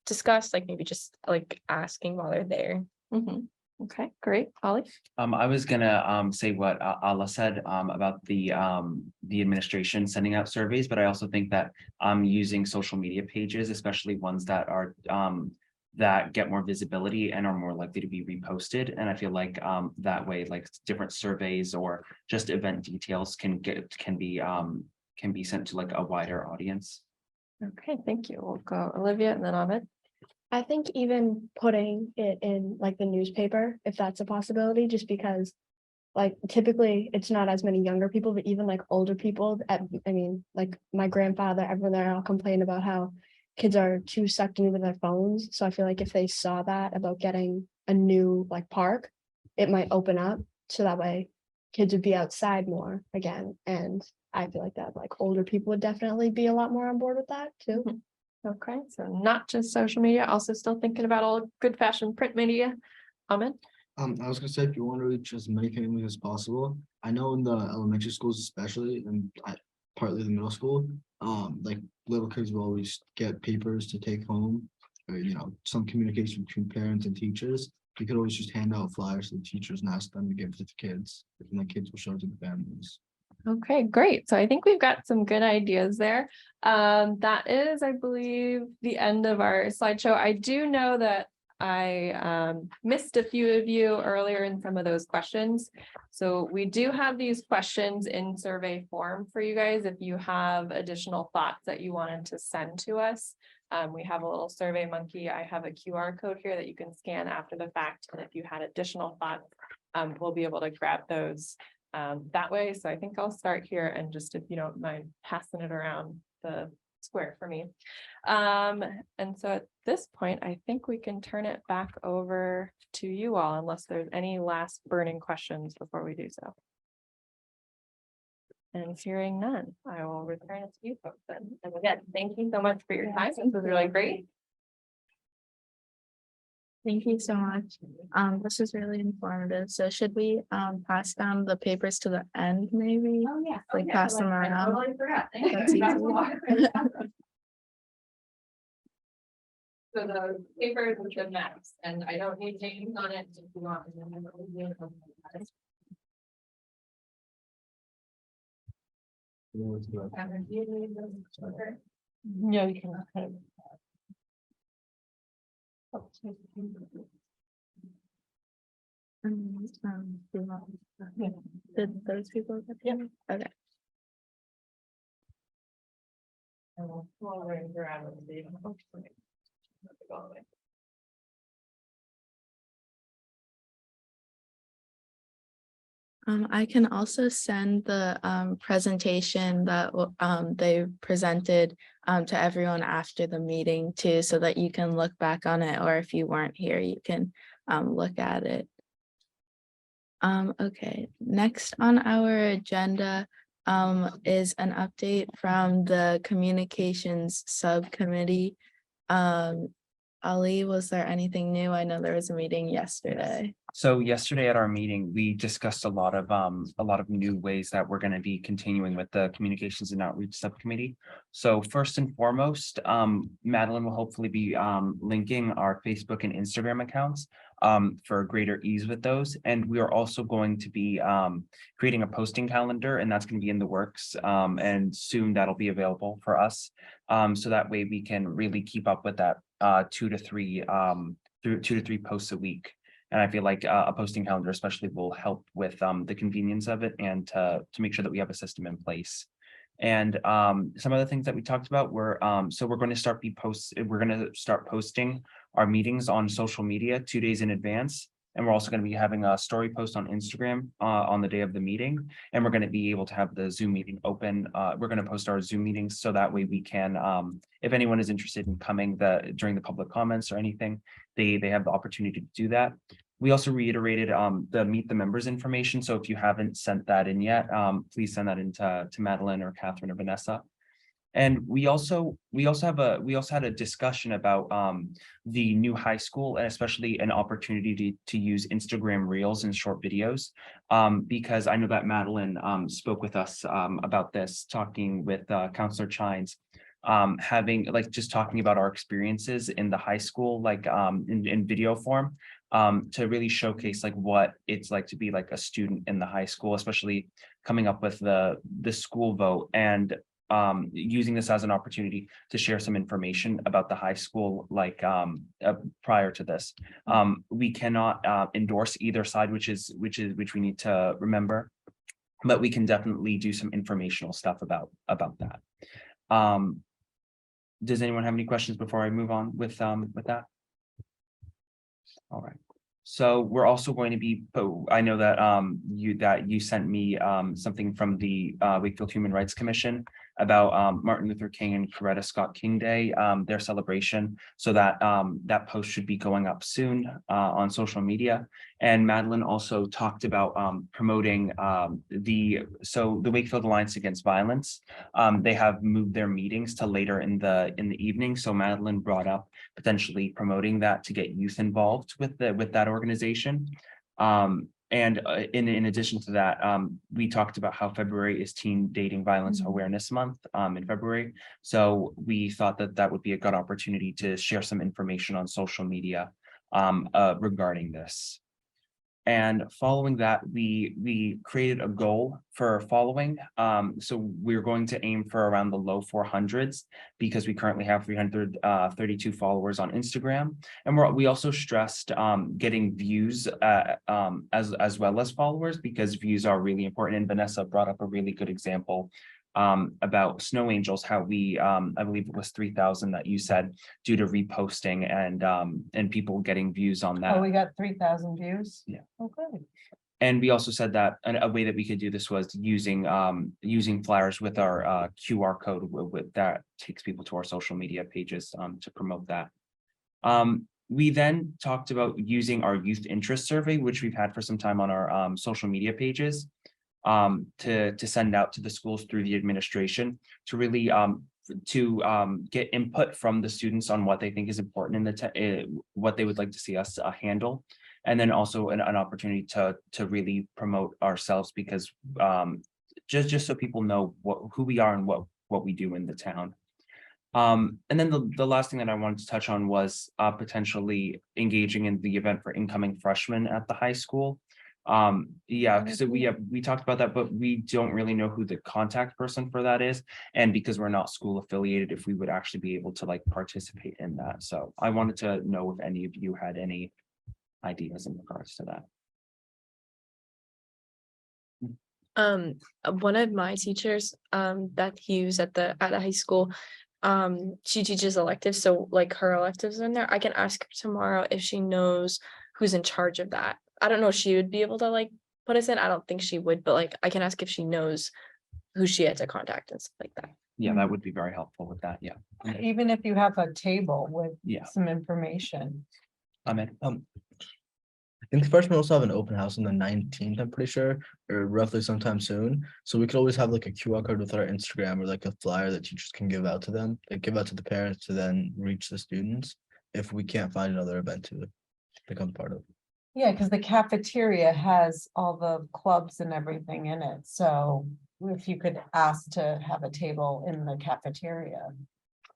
discuss, like maybe just like asking while they're there. Okay, great. Holly? I was gonna say what Ala said about the administration sending out surveys, but I also think that using social media pages, especially ones that are that get more visibility and are more likely to be reposted. And I feel like that way, like different surveys or just event details can be sent to like a wider audience. Okay, thank you. We'll go Olivia and then Ahmed. I think even putting it in like the newspaper, if that's a possibility, just because like typically it's not as many younger people, but even like older people, I mean, like my grandfather, everyone there all complain about how kids are too sucked into their phones. So I feel like if they saw that about getting a new like park, it might open up so that way kids would be outside more again. And I feel like that like older people would definitely be a lot more on board with that too. Okay, so not just social media, also still thinking about all good fashioned print media. Ahmed? I was gonna say, if you want to reach as many families as possible, I know in the elementary schools especially, and partly the middle school, like little kids will always get papers to take home, or some communication between parents and teachers. You could always just hand out flyers to the teachers and ask them to give to the kids, and the kids will show it to the families. Okay, great. So I think we've got some good ideas there. That is, I believe, the end of our slideshow. I do know that I missed a few of you earlier in some of those questions. So we do have these questions in survey form for you guys. If you have additional thoughts that you wanted to send to us, we have a little Survey Monkey. I have a QR code here that you can scan after the fact. And if you had additional thoughts, we'll be able to grab those that way. So I think I'll start here and just, if you don't mind, passing it around the square for me. And so at this point, I think we can turn it back over to you all, unless there's any last burning questions before we do so. And hearing none, I will return it to you folks then. And again, thank you so much for your time. This was really great. Thank you so much. This is really informative. So should we pass down the papers to the end, maybe? Oh, yeah. Like pass them I around? totally forgot. Thank That's you. easy. So the paper with the maps, and I don't need names on it if you want. No, you can. Did those people get them? Okay. I can also send the presentation that they presented to everyone after the meeting too, so that you can look back on it, or if you weren't here, you can look at it. Okay, next on our agenda is an update from the communications subcommittee. Ali, was there anything new? I know there was a meeting yesterday. So yesterday at our meeting, we discussed a lot of new ways that we're going to be continuing with the communications and outreach subcommittee. So first and foremost, Madeline will hopefully be linking our Facebook and Instagram accounts for greater ease with those. And we are also going to be creating a posting calendar, and that's going to be in the works. And soon that'll be available for us. So that way we can really keep up with that 2 to 3 posts a week. And I feel like a posting calendar especially will help with the convenience of it and to make sure that we have a system in place. And some other things that we talked about were so we're going to start posting our meetings on social media 2 days in advance. And we're also going to be having a story post on Instagram on the day of the meeting. And we're going to be able to have the Zoom meeting open. We're going to post our Zoom meetings so that way we can, if anyone is interested in coming during the public comments or anything, they have the opportunity to do that. We also reiterated the meet the members information. So if you haven't sent that in yet, please send that into Madeline or Catherine or Vanessa. And we also had a discussion about the new high school, and especially an opportunity to use Instagram Reels and short videos, because I know that Madeline spoke with us about this, talking with Counselor Chines, just talking about our experiences in the high school, like in video form, to really showcase like what it's like to be like a student in the high school, especially coming up with the school vote, and using this as an opportunity to share some information about the high school, like prior to this. We cannot endorse either side, which we need to remember, but we can definitely do some informational stuff about that. Does anyone have any questions before I move on with that? All right. So we're also going to be, I know that you sent me something from the Wakefield Human Rights Commission about Martin Luther King and Coretta Scott King Day, their celebration. So that post should be going up soon on social media. And Madeline also talked about promoting the Wakefield Alliance Against Violence. They have moved their meetings to later in the evening. So Madeline brought up potentially promoting that to get youth involved with that organization. And in addition to that, we talked about how February is Teen Dating Violence Awareness Month in February. So we thought that would be a good opportunity to share some information on social media regarding this. And following that, we created a goal for following. So we're going to aim for around the low 400s because we currently have 332 followers on Instagram. And we also stressed getting views as well as followers, because views are really important. And Vanessa brought up a really good example about Snow Angels, how we I believe it was 3,000 that you said, due to reposting and people getting views on that. Oh, we got 3,000 views? Yeah. Okay. And we also said that a way that we could do this was using flyers with our QR code that takes people to our social media pages to promote that. We then talked about using our youth interest survey, which we've had for some time on our social media pages, to send out to the schools through the administration to really get input from the students on what they think is important in what they would like to see us handle. And then also an opportunity to really promote ourselves, because just so people know who we are and what we do in the town. And then the last thing that I wanted to touch on was potentially engaging in the event for incoming freshmen at the high school. Yeah, because we talked about that, but we don't really know who the contact person for that is. And because we're not school affiliated, if we would actually be able to like participate in that. So I wanted to know if any of you had any ideas in regards to that. One of my teachers that he used at the high school, she teaches electives, so like her electives are in there. I can ask her tomorrow if she knows who's in charge of that. I don't know if she would be able to like put us in. I don't think she would, but like I can ask if she knows who she had to contact and stuff like that. Yeah, that would be very helpful with that. Yeah. Even if you have a table with Yeah. some information. Ahmed. I think the freshmen also have an open house on the 19th, I'm pretty sure, or roughly sometime soon. So we could always have like a QR code with our Instagram, or like a flyer that teachers can give out to them, like give out to the parents to then reach the students. if we can't find another event to become part of. Yeah, because the cafeteria has all the clubs and everything in it, so if you could ask to have a table in the cafeteria.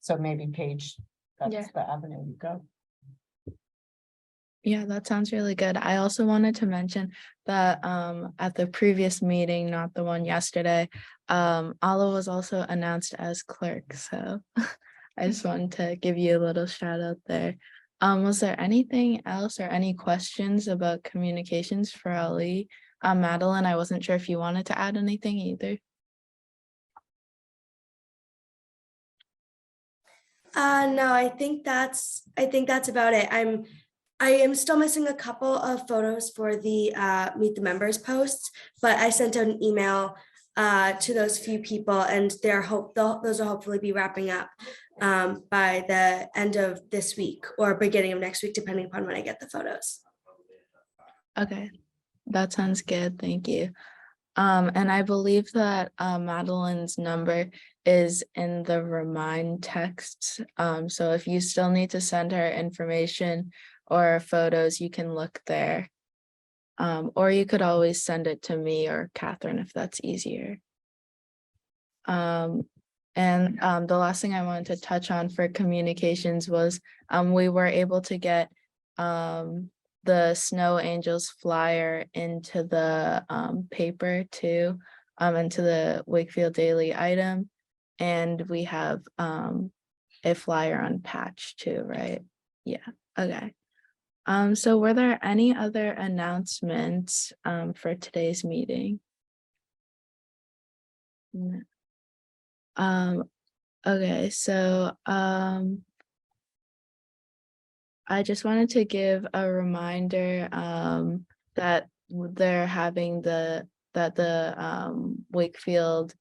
So maybe Paige, Yeah. that's the avenue you go. Yeah, that sounds really good. I also wanted to mention that at the previous meeting, not the one yesterday, Ala was also announced as clerk, so I just wanted to give you a little shout out there. Was there anything else or any questions about communications for Ali? Madeline, I wasn't sure if you wanted to add anything either. No, I think that's about it. I am still missing a couple of photos for the Meet the Members posts, but I sent out an email to those few people, and those will hopefully be wrapping up by the end of this week or beginning of next week, depending upon when I get the photos. Okay, that sounds good. Thank you. And I believe that Madeline's number is in the remind text. So if you still need to send her information or photos, you can look there. Or you could always send it to me or Catherine if that's easier. And the last thing I wanted to touch on for communications was we were able to get the Snow Angels flyer into the paper too, into the Wakefield Daily item. And we have a flyer on patch too, right? Yeah, okay. So were there any other announcements for today's meeting? No. Okay, so I just wanted to give a reminder that they're having the Wakefield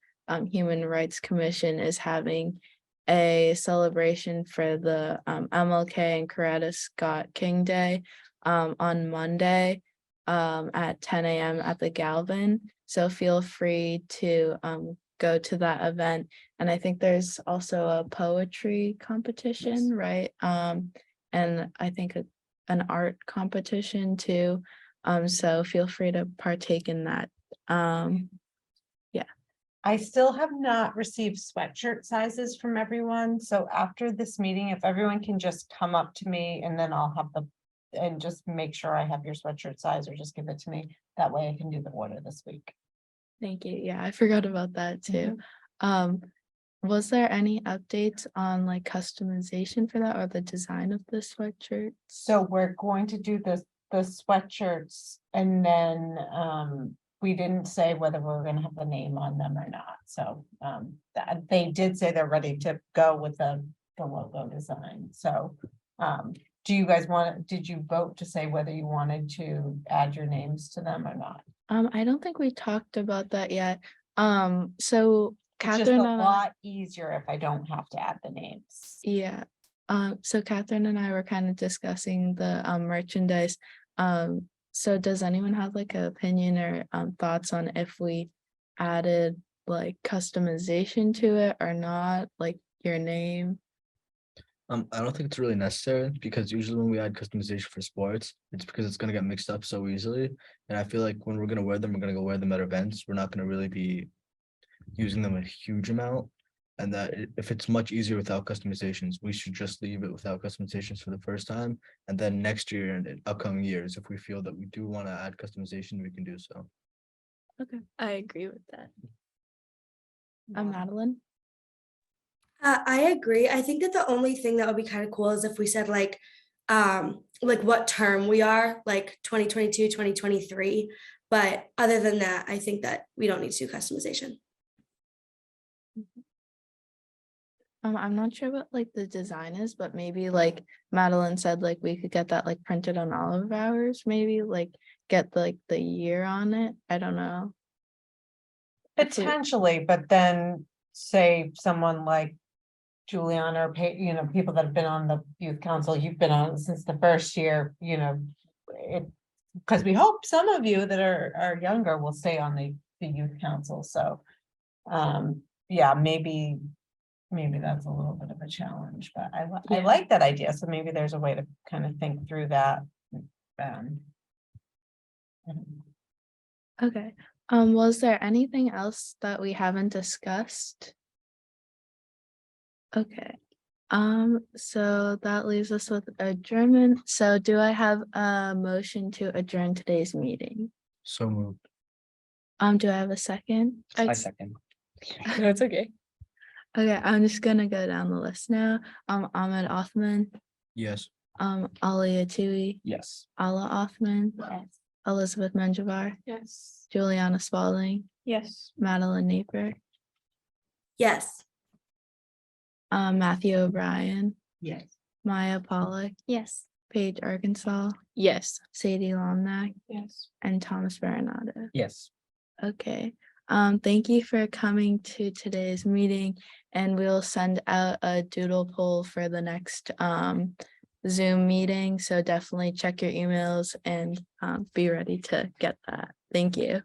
Human Rights Commission is having a celebration for the MLK and Coretta Scott King Day on Monday at 10 a.m. at the Galvin. So feel free to go to that event. And I think there's also a poetry competition, right? And I think an art competition too. So feel free to partake in that. I still have not received sweatshirt sizes from everyone, so after this meeting, if everyone can just come up to me and then I'll have and just make sure I have your sweatshirt size or just give it to me. That way I can do the order this week. Thank you. Yeah, I forgot about that too. Was there any updates on like customization for that or the design of the sweatshirt? So we're going to do the sweatshirts and then we didn't say whether we were gonna have the name on them or not. So they did say they're ready to go with the logo design. So do you guys did you vote to say whether you wanted to add your names to them or not? I don't think we talked about that yet. So It's just Catherine a and I, lot easier if I don't have to add the names. yeah. So Catherine and I were kind of discussing the merchandise. So does anyone have like an opinion or thoughts on if we added like customization to it or not, like your name? I don't think it's really necessary because usually when we add customization for sports, it's because it's gonna get mixed up so easily. And I feel like when we're gonna wear them, we're gonna go wear them at events. We're not gonna really be using them a huge amount. And that if it's much easier without customizations, we should just leave it without customizations for the first time. And then next year and in upcoming years, if we feel that we do want to add customization, we can do so. Okay. I agree with that. Madeline? I agree. I think that the only thing that would be kind of cool is if we said like what term we are, like 2022, 2023. But other than that, I think that we don't need to do customization. I'm not sure what like the design is, but maybe like Madeline said, like we could get that like printed on all of ours, maybe like get like the year on it. I don't know. Potentially, but then say someone like Juliana or people that have been on the youth council, you've been on since the first year, because we hope some of you that are younger will stay on the youth council. So yeah, maybe maybe that's a little bit of a challenge, but I Yeah. like that idea. So maybe there's a way to kind of think through that. Um, Okay, was there anything else that we haven't discussed? Okay, so that leaves us with adjournment. So do I have a motion to adjourn today's meeting? So moved. Do I have a second? I second. No, it's okay. Okay, I'm just gonna go down the list now. Ahmed Othman, Yes. Ali Atui, Yes. Ala Othman, Yes. Elizabeth Menjivar, Yes. Juliana Spalding, Yes. Madeline Naper, Yes. Matthew O'Brien, Yes. Maya Pollock, Yes. Paige Arkansas, Yes. Sadie Lomnack, Yes. and Thomas Baronato. Yes. Okay, thank you for coming to today's meeting, and we'll send out a doodle poll for the next Zoom meeting, so definitely check your emails and be ready to get that. Thank you.